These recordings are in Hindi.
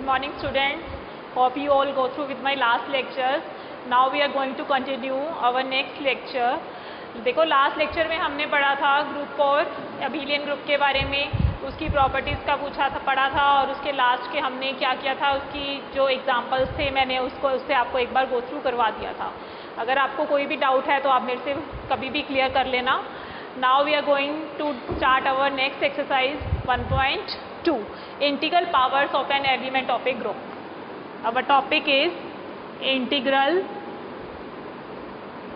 morning students. Hope you all go through with my last lectures. Now we are going to continue our next lecture. देखो लास्ट लेक्चर में हमने पढ़ा था ग्रुप और अबिलियन ग्रुप के बारे में, उसकी प्रॉपर्टीज़ का पढ़ा था और उसके लास्ट के हमने क्या किया था, उसकी जो एग्जांपल्स थे मैंने उससे आपको एक बार गो थ्रू करवा दिया था. अगर आपको कोई भी डाउट है तो आप मेरे से कभी भी क्लियर कर लेना. Now we are going to start our next exercise 1.2 integral powers of an element of a group. Our topic is integral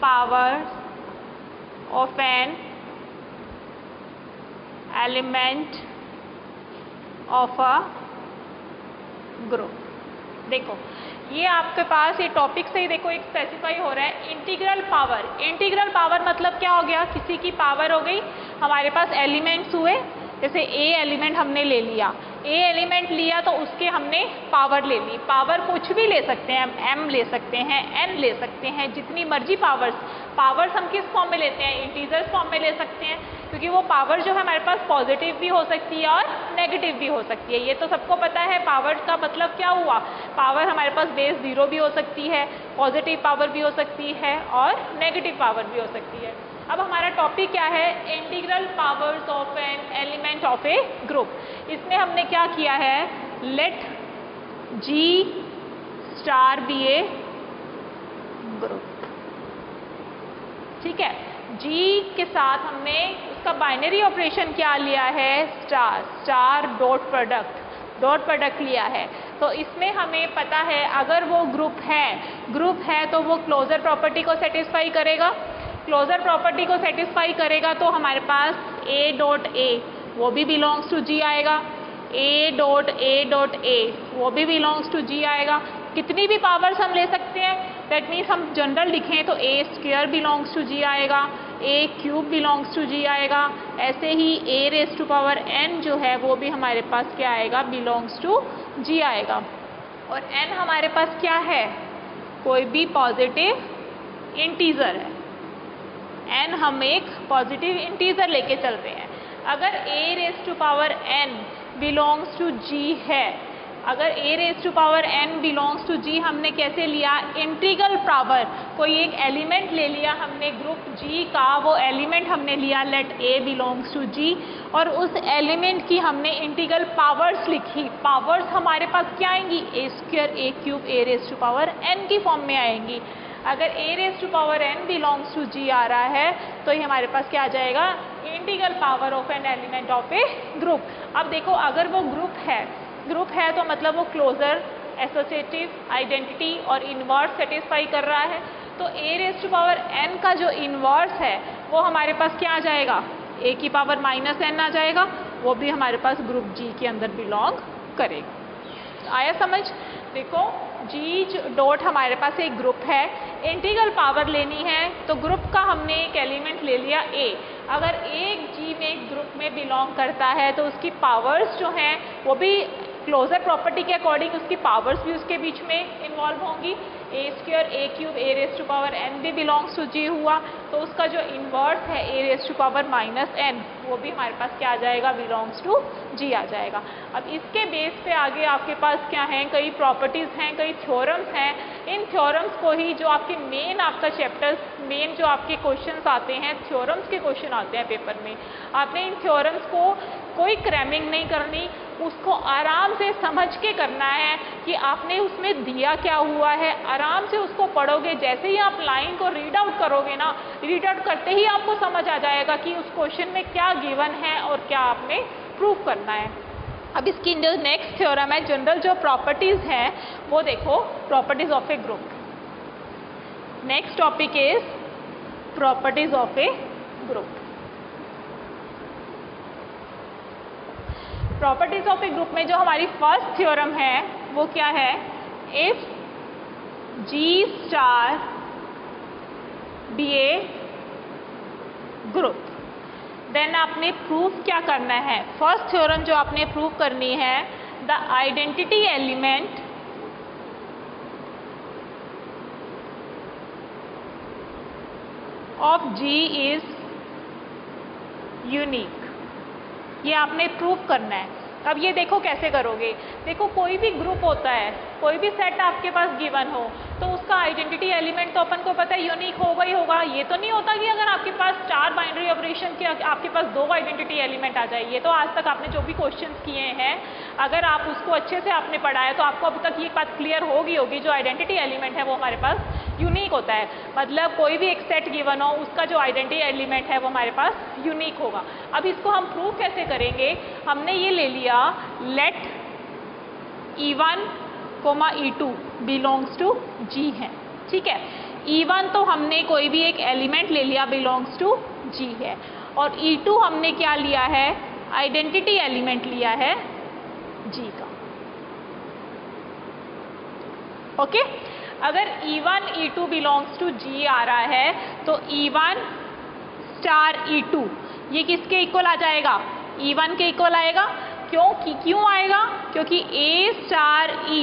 powers of an element of a group. देखो ये आपके पास ये टॉपिक से ही देखो एक स्पेसिफाई हो रहा है इंटीग्रल पावर. इंटीग्रल पावर मतलब क्या हो गया, किसी की पावर हो गई. हमारे पास एलिमेंट्स हुए, जैसे ए एलिमेंट हमने ले लिया, ए एलिमेंट लिया तो उसके हमने पावर ले ली. पावर कुछ भी ले सकते हैं, एम ले सकते हैं, एन ले सकते हैं, जितनी मर्जी पावर्स हम किस फॉर्म में लेते हैं, इंटीजर्स फॉर्म में ले सकते हैं, क्योंकि वो पावर जो है हमारे पास पॉजिटिव भी हो सकती है और नेगेटिव भी हो सकती है. ये तो सबको पता है. पावर का मतलब क्या हुआ, पावर हमारे पास बेस 0 भी हो सकती है, पॉजिटिव पावर भी हो सकती है और नेगेटिव पावर भी हो सकती है. अब हमारा टॉपिक क्या है, integral powers of N element of a group. इसमें हमने क्या किया है, late ji star be a group. ठीक है, जी के साथ हमने उसका बाइनरी ऑपरेशन क्या लिया है, स्टार डॉट प्रोडक्ट लिया है. तो इसमें हमें पता है अगर वो ग्रुप है तो वो क्लोजर प्रॉपर्टी को सेटिस्फाई करेगा. क्लोजर प्रॉपर्टी को सेटिस्फाई करेगा तो हमारे पास ए डॉट ए वो भी बिलोंग्स टू जी आएगा, ए डॉट ए वो भी बिलोंग्स टू जी आएगा. कितनी भी पावर्स हम ले सकते हैं, दैट मीन्स हम जनरल लिखें तो ए स्क्वायर बिलोंग्स टू जी आएगा, ए क्यूब बिलोंग्स टू जी आएगा. ऐसे ही ए रेज टू पावर एन जो है वो भी हमारे पास क्या आएगा, बिलोंग्स टू जी आएगा. और एन हमारे पास क्या है, कोई भी पॉजिटिव इंटीजर है. एन हम एक पॉजिटिव इंटीजर लेके चलते हैं. अगर A raise to power N belongs to G है, अगर A raise to power N belongs to G हमने कैसे लिया, इंटीग्रल पावर, कोई एक एलिमेंट ले लिया हमने ग्रुप जी का, वो एलिमेंट हमने लिया लेट ए बिलोंग्स टू जी और उस एलिमेंट की हमने इंटीग्रल पावर्स लिखी. पावर्स हमारे पास क्या आएंगी, A square A cube A raise to power N की फॉर्म में आएंगी. अगर A raise to power N belongs to G आ रहा है तो ये हमारे पास क्या आ जाएगा, integral power of N element of a group. अब देखो अगर वो ग्रुप है तो मतलब वो क्लोजर, एसोसिएटिव, आइडेंटिटी और इन्वर्स सेटिस्फाई कर रहा है. तो ए रेज टू पावर एन का जो इन्वर्स है वो हमारे पास क्या आ जाएगा, ए की पावर माइनस एन आ जाएगा. वो भी हमारे पास ग्रुप जी के अंदर बिलोंग करेगा. आया समझ. देखो जी डॉट हमारे पास एक ग्रुप है, इंटीग्रल पावर लेनी है तो ग्रुप का हमने एक एलिमेंट ले लिया ए. अगर एक जी में एक ग्रुप में बिलोंग करता है तो उसकी पावर्स जो हैं वो भी क्लोजर प्रॉपर्टी के अकॉर्डिंग उसकी पावर्स भी उसके बीच में इन्वॉल्व होंगी. A square A cube A raise to power N भी बिलोंग्स टू जी हुआ तो उसका जो इन्वर्स है A raise to power minus N वो भी हमारे पास क्या आ जाएगा, बिलोंग्स टू जी आ जाएगा. अब इसके बेस पे आगे आपके पास क्या हैं, कई प्रॉपर्टीज़ हैं, कई थ्योरम्स हैं. इन थ्योरम्स को ही जो आपके आपका चैप्टर्स मेन जो आपके क्वेश्चंस आते हैं, थ्योरम्स के क्वेश्चन आते हैं पेपर में, आपने इन थ्योरम्स को कोई क्रैमिंग नहीं करनी, उसको आराम से समझ के करना है कि आपने उसमें दिया क्या हुआ है. आराम से उसको पढ़ोगे, जैसे ही आप लाइन को रीड आउट करोगे ना, रीड आउट करते ही आपको समझ आ जाएगा कि उस क्वेश्चन में क्या गिवन है और क्या आपने प्रूव करना है. अब इसकी जो नेक्स्ट थ्योरम है, जनरल जो प्रॉपर्टीज़ हैं वो देखो, properties of a group. Next topic is properties of a group. Properties of a group में जो हमारी फर्स्ट थ्योरम है वो क्या है, if G star be a group, then आपने प्रूफ क्या करना है. फर्स्ट थ्योरम जो आपने प्रूफ करनी है, the identity element of G is unique. ये आपने प्रूव करना है. अब ये देखो कैसे करोगे। देखो कोई भी ग्रुप होता है, कोई भी सेट आपके पास गिवन हो तो उसका आइडेंटिटी एलिमेंट तो अपन को पता है यूनिक होगा ही होगा। ये तो नहीं होता कि अगर आपके पास 4 बाइनरी ऑपरेशन के आपके पास 2 आइडेंटिटी एलिमेंट आ जाए। ये तो आज तक आपने जो भी क्वेश्चंस किए हैं, अगर आप उसको अच्छे से आपने पढ़ा है तो आपको अब तक ये बात क्लियर होगी जो आइडेंटिटी एलिमेंट है वो हमारे पास यूनिक होता है। मतलब कोई भी एक सेट गिवन हो उसका जो आइडेंटिटी एलिमेंट है वो हमारे पास यूनिक होगा। अब इसको हम प्रूव कैसे करेंगे? हमने ये ले लिया late E1, E2 belongs to G है, ठीक है। E1 तो हमने कोई भी एक एलिमेंट ले लिया बिलोंग्स टू G है, और E2 हमने क्या लिया है? आइडेंटिटी एलिमेंट लिया है G का। ओके, अगर E1 E2 belongs to G आ रहा है तो E1 स्टार E2 ये किसके इक्वल आ जाएगा? E1 के इक्वल आएगा। क्यों आएगा? क्योंकि A star E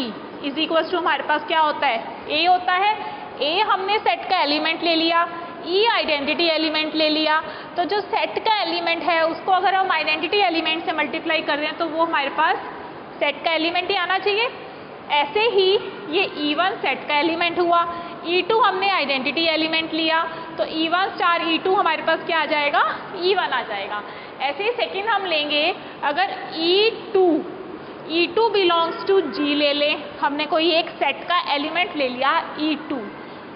is equal to हमारे पास क्या होता है? A होता है। A हमने सेट का एलिमेंट ले लिया, E आइडेंटिटी एलिमेंट ले लिया, तो जो सेट का एलिमेंट है उसको अगर हम आइडेंटिटी एलिमेंट से मल्टीप्लाई कर दें तो वो हमारे पास सेट का एलिमेंट ही आना चाहिए। ऐसे ही ये E1 सेट का एलिमेंट हुआ, E2 हमने आइडेंटिटी एलिमेंट लिया, तो E1 स्टार E2 हमारे पास क्या आ जाएगा? E1 आ जाएगा। ऐसे ही सेकेंड हम लेंगे, अगर E2 बिलोंग्स टू G ले लें, हमने कोई एक सेट का एलिमेंट ले लिया E2,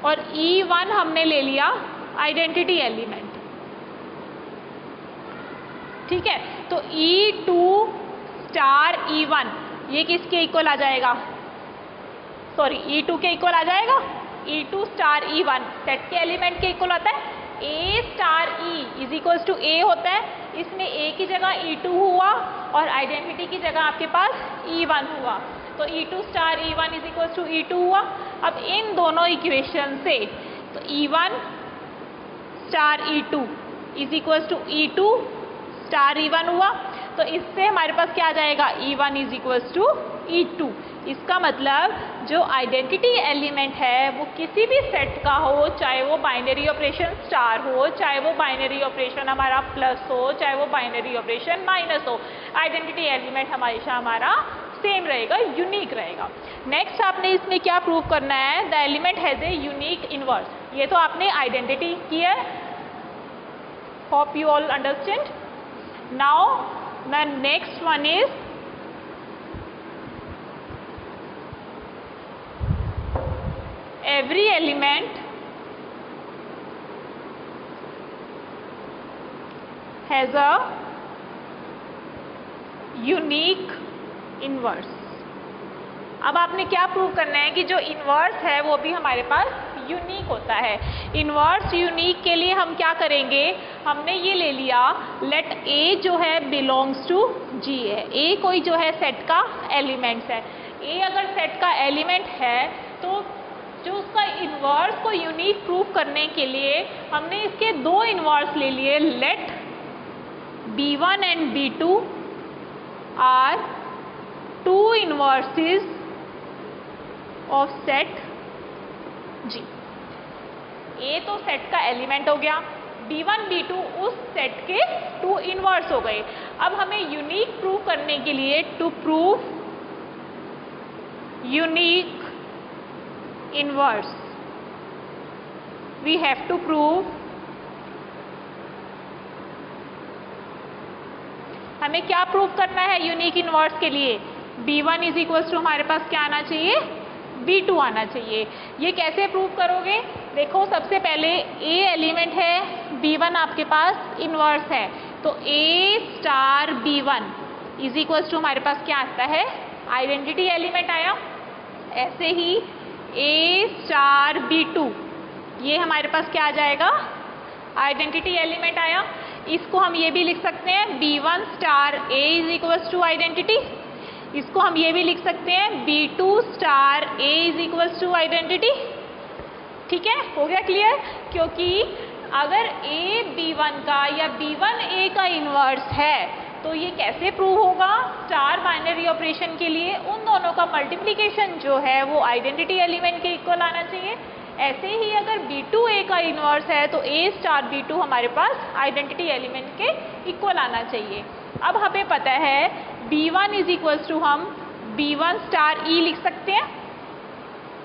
और E1 हमने ले लिया आइडेंटिटी एलिमेंट, ठीक है। तो E2 स्टार E1 ये किसके इक्वल आ जाएगा? सॉरी, E2 के इक्वल आ जाएगा। E2 स्टार E1 सेट के एलिमेंट के इक्वल होता है। A star E is equal to A होता है, इसमें A की जगह E2 हुआ और आइडेंटिटी की जगह आपके पास E1 हुआ, तो E2 star E1 is equal to E2 हुआ। अब इन दोनों इक्वेशन से तो E1 star E2 is equal to E2 star E1 हुआ, तो इससे हमारे पास क्या आ जाएगा? E1 is equal to E2। इसका मतलब जो आइडेंटिटी एलिमेंट है वो किसी भी सेट का हो, चाहे वो बाइनरी ऑपरेशन स्टार हो, चाहे वो बाइनरी ऑपरेशन हमारा प्लस हो, चाहे वो बाइनरी ऑपरेशन माइनस हो, आइडेंटिटी एलिमेंट हमेशा हमारा सेम रहेगा, यूनिक रहेगा। नेक्स्ट आपने इसमें क्या प्रूव करना है? The element has a unique inverse. ये तो आपने आइडेंटिटी की है, hope you all understand. Now the next one is every element has a unique inverse। अब आपने क्या प्रूव करना है कि जो इन्वर्स है वो भी हमारे पास यूनिक होता है। इन्वर्स यूनिक के लिए हम क्या करेंगे? हमने ये ले लिया लेट A जो है बिलोंग्स टू G है। A कोई जो है सेट का एलिमेंट्स है। A अगर सेट का एलिमेंट है तो जो उसका इन्वर्स को यूनिक प्रूव करने के लिए हमने इसके 2 इन्वर्स ले लिए। Let B1 and B2 are 2 inverses of set G। A तो सेट का एलिमेंट हो गया, B1 B2 उस सेट के 2 इन्वर्स हो गए। अब हमें यूनिक प्रूव करने के लिए to prove unique inverse we have to prove, हमें क्या प्रूव करना है यूनिक इन्वर्स के लिए? B1 इज इक्वल टू हमारे पास क्या आना चाहिए? B2 आना चाहिए। ये कैसे प्रूव करोगे? देखो सबसे पहले A एलिमेंट है, B1 आपके पास इन्वर्स है, तो A star B1 is equal to हमारे पास क्या आता है? आइडेंटिटी एलिमेंट आया। ऐसे ही A स्टार B2 ये हमारे पास क्या आ जाएगा? आइडेंटिटी एलिमेंट आया। इसको हम ये भी लिख सकते हैं B1 star A is equal to identity. इसको हम ये भी लिख सकते हैं B2 star A is equal to identity. ठीक है, हो गया क्लियर? क्योंकि अगर A B1 का या B1 A का इन्वर्स है तो ये कैसे प्रूव होगा? स्टार बाइनरी ऑपरेशन के लिए उन दोनों का मल्टीप्लिकेशन जो है वो आइडेंटिटी एलिमेंट के इक्वल आना चाहिए। ऐसे ही अगर B2 A का इन्वर्स है तो A स्टार B2 हमारे पास आइडेंटिटी एलिमेंट के इक्वल आना चाहिए। अब हमें पता है B1 इज इक्वल्स टू हम B1 स्टार E लिख सकते हैं,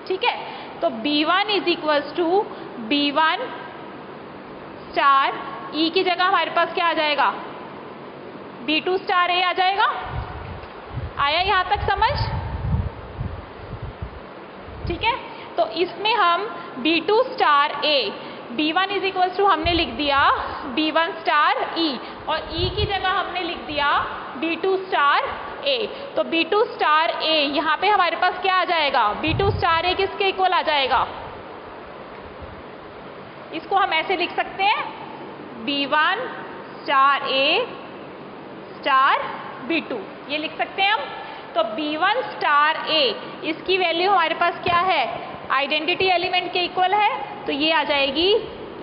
ठीक है। तो B1 is equals to B1 star E की जगह हमारे पास क्या आ जाएगा, B2 स्टार A आ जाएगा। आया यहाँ तक समझ, ठीक है। तो इसमें हम B2 star A, B1 is equals to हमने लिख दिया B1 स्टार E और E की जगह हमने लिख दिया B2 स्टार A। तो B2 स्टार A यहाँ पे हमारे पास क्या आ जाएगा, B2 स्टार A किसके इक्वल आ जाएगा, इसको हम ऐसे लिख सकते हैं B1 star A star B2, ये लिख सकते हैं हम। तो B1 स्टार A इसकी वैल्यू हमारे पास क्या है, आइडेंटिटी एलिमेंट के इक्वल है, तो ये आ जाएगी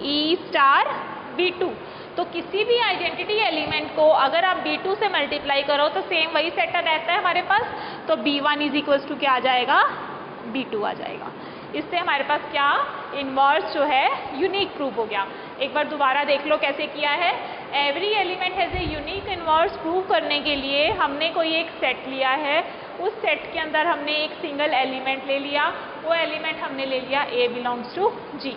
E स्टार B2। तो किसी भी आइडेंटिटी एलिमेंट को अगर आप B2 से मल्टीप्लाई करो तो सेम वही सेट रहता है हमारे पास, तो B1 इज इक्वल्स टू क्या आ जाएगा, B2 आ जाएगा। इससे हमारे पास क्या, इनवर्स जो है यूनिक प्रूव हो गया। एक बार दोबारा देख लो कैसे किया है। Every element has a unique inverse prove करने के लिए हमने कोई एक सेट लिया है, उस सेट के अंदर हमने एक सिंगल एलिमेंट ले लिया, वो एलिमेंट हमने ले लिया A बिलोंग्स टू G।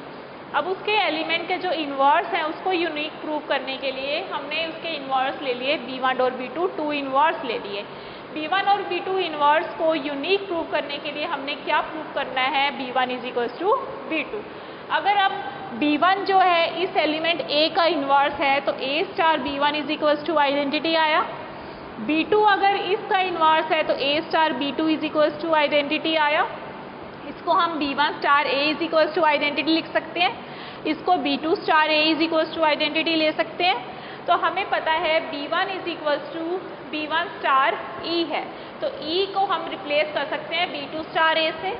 अब उसके एलिमेंट के जो इनवर्स हैं उसको यूनिक प्रूव करने के लिए हमने उसके इनवर्स ले लिए B1 और B2, 2 इनवर्स ले लिए। B1 और B2 इनवर्स को यूनिक प्रूव करने के लिए हमने क्या प्रूव करना है, B1 is equals to B2। अगर अब B1 जो है इस एलिमेंट A का इनवर्स है तो A star B1 is equals to identity आया। B2 अगर इसका इनवर्स है तो A star B2 is equals to identity आया। इसको हम B1 star A is equals to identity लिख सकते हैं, इसको B2 star A is equals to identity ले सकते हैं। तो हमें पता है B1 is equals to B1 star E है, तो E को हम रिप्लेस कर सकते हैं B2 स्टार A से,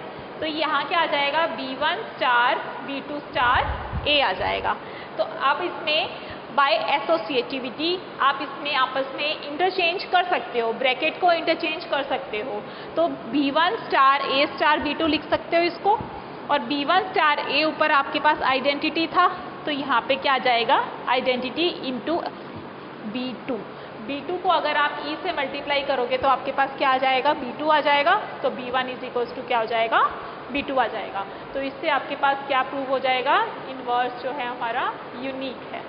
तो यहाँ क्या आ जाएगा, B1 star B2 star A आ जाएगा। तो आप इसमें बाय एसोसिएटिविटी आप इसमें आपस में इंटरचेंज कर सकते हो, ब्रैकेट को इंटरचेंज कर सकते हो। तो B1 star A star B2 लिख सकते हो इसको, और B1 स्टार A ऊपर आपके पास आइडेंटिटी था, तो यहाँ पे क्या आ जाएगा, आइडेंटिटी इंटू B2। B2 को अगर आप E से मल्टीप्लाई करोगे तो आपके पास क्या आ जाएगा, B2 आ जाएगा। तो B1 इज इक्वल्स टू क्या हो जाएगा, B2 आ जाएगा। तो इससे आपके पास क्या प्रूव हो जाएगा, इनवर्स जो है हमारा यूनिक है।